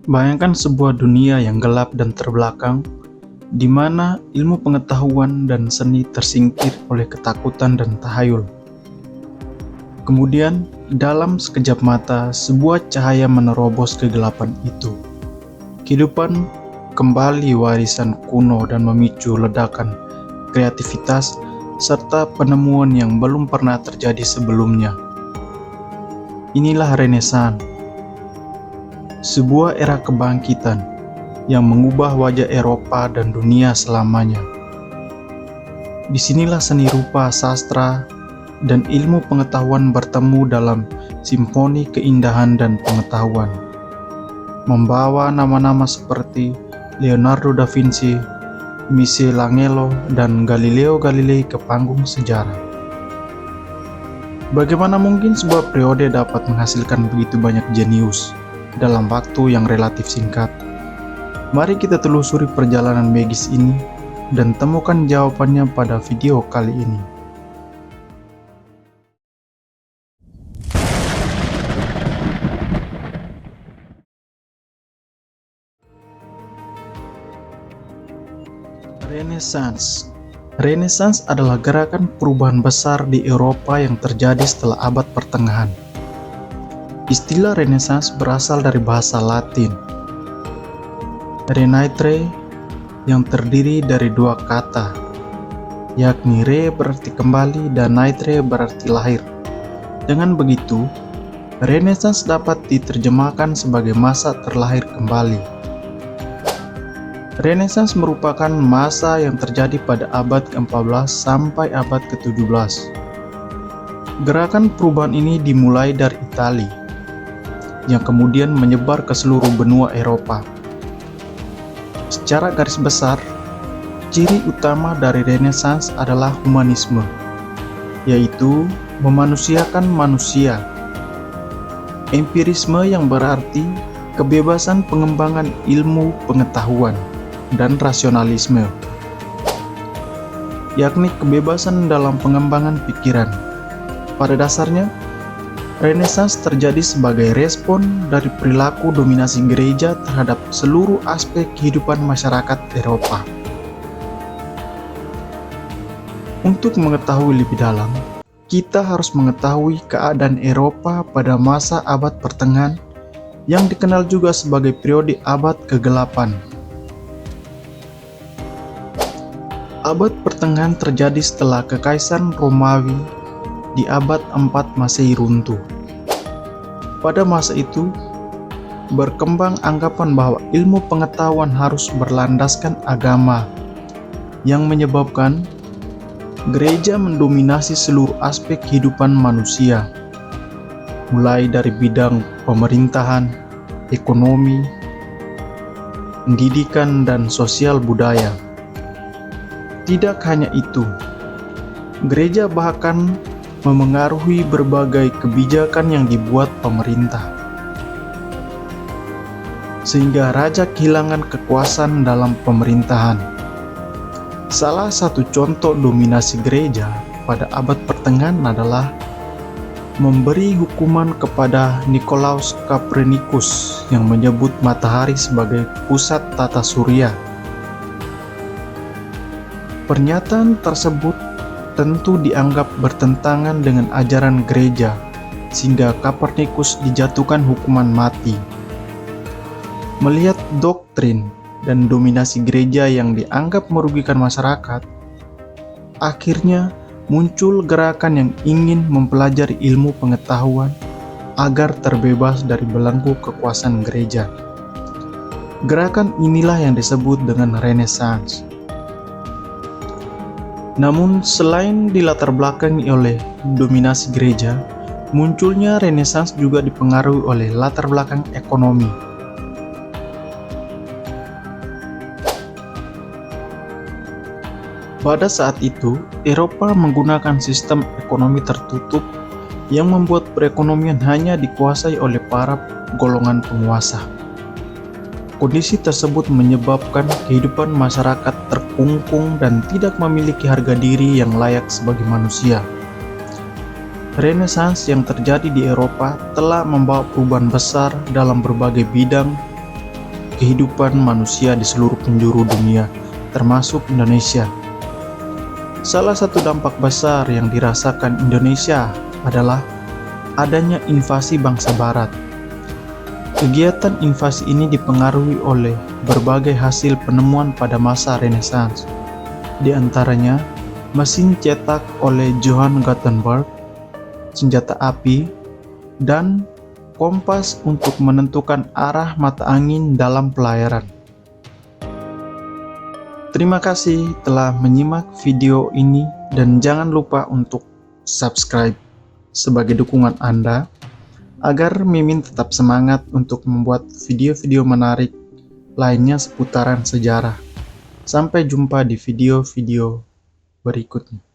Bayangkan sebuah dunia yang gelap dan terbelakang, di mana ilmu pengetahuan dan seni tersingkir oleh ketakutan dan tahayul. Kemudian, dalam sekejap mata, sebuah cahaya menerobos kegelapan itu. Kehidupan kembali warisan kuno dan memicu ledakan kreativitas serta penemuan yang belum pernah terjadi sebelumnya. Inilah Renaissance, sebuah era kebangkitan yang mengubah wajah Eropa dan dunia selamanya. Disinilah seni rupa, sastra, dan ilmu pengetahuan bertemu dalam simfoni keindahan dan pengetahuan, membawa nama-nama seperti Leonardo da Vinci, Michelangelo, dan Galileo Galilei ke panggung sejarah. Bagaimana mungkin sebuah periode dapat menghasilkan begitu banyak jenius dalam waktu yang relatif singkat? Mari kita telusuri perjalanan magis ini dan temukan jawabannya pada video kali ini. Renaissance adalah gerakan perubahan besar di Eropa yang terjadi setelah abad pertengahan. Istilah Renaissance berasal dari bahasa Latin, renaître, yang terdiri dari dua kata, yakni re berarti kembali dan naître berarti lahir. Dengan begitu, Renaissance dapat diterjemahkan sebagai masa terlahir kembali. Renaissance merupakan masa yang terjadi pada abad ke-14 sampai abad ke-17. Gerakan perubahan ini dimulai dari Italia, yang kemudian menyebar ke seluruh benua Eropa. Secara garis besar, ciri utama dari Renaissance adalah humanisme, yaitu memanusiakan manusia. Empirisme yang berarti kebebasan pengembangan ilmu pengetahuan, dan rasionalisme, yakni kebebasan dalam pengembangan pikiran. Pada dasarnya, Renaissance terjadi sebagai respon dari perilaku dominasi gereja terhadap seluruh aspek kehidupan masyarakat Eropa. Untuk mengetahui lebih dalam, kita harus mengetahui keadaan Eropa pada masa abad pertengahan yang dikenal juga sebagai periode abad ke-8. Abad pertengahan terjadi setelah Kekaisaran Romawi di abad 4 Masehi runtuh. Pada masa itu, berkembang anggapan bahwa ilmu pengetahuan harus berlandaskan agama, yang menyebabkan gereja mendominasi seluruh aspek kehidupan manusia, mulai dari bidang pemerintahan, ekonomi, pendidikan, dan sosial budaya. Tidak hanya itu, gereja bahkan memengaruhi berbagai kebijakan yang dibuat pemerintah, sehingga raja kehilangan kekuasaan dalam pemerintahan. Salah satu contoh dominasi gereja pada abad pertengahan adalah memberi hukuman kepada Nikolaus Copernicus yang menyebut matahari sebagai pusat tata surya. Pernyataan tersebut tentu dianggap bertentangan dengan ajaran gereja, sehingga Copernicus dijatuhkan hukuman mati. Melihat doktrin dan dominasi gereja yang dianggap merugikan masyarakat, akhirnya muncul gerakan yang ingin mempelajari ilmu pengetahuan agar terbebas dari belenggu kekuasaan gereja. Gerakan inilah yang disebut dengan Renaissance. Namun, selain dilatar belakangi oleh dominasi gereja, munculnya Renaissance juga dipengaruhi oleh latar belakang ekonomi. Pada saat itu, Eropa menggunakan sistem ekonomi tertutup yang membuat perekonomian hanya dikuasai oleh para golongan penguasa. Kondisi tersebut menyebabkan kehidupan masyarakat terkungkung dan tidak memiliki harga diri yang layak sebagai manusia. Renaissance yang terjadi di Eropa telah membawa perubahan besar dalam berbagai bidang, kehidupan manusia di seluruh penjuru dunia, termasuk Indonesia. Salah satu dampak besar yang dirasakan Indonesia adalah adanya invasi bangsa Barat. Kegiatan invasi ini dipengaruhi oleh berbagai hasil penemuan pada masa Renaissance, di antaranya mesin cetak oleh Johann Gutenberg, senjata api, dan kompas untuk menentukan arah mata angin dalam pelayaran. Terima kasih telah menyimak video ini dan jangan lupa untuk subscribe sebagai dukungan Anda agar Mimin tetap semangat untuk membuat video-video menarik lainnya seputaran sejarah. Sampai jumpa di video-video berikutnya.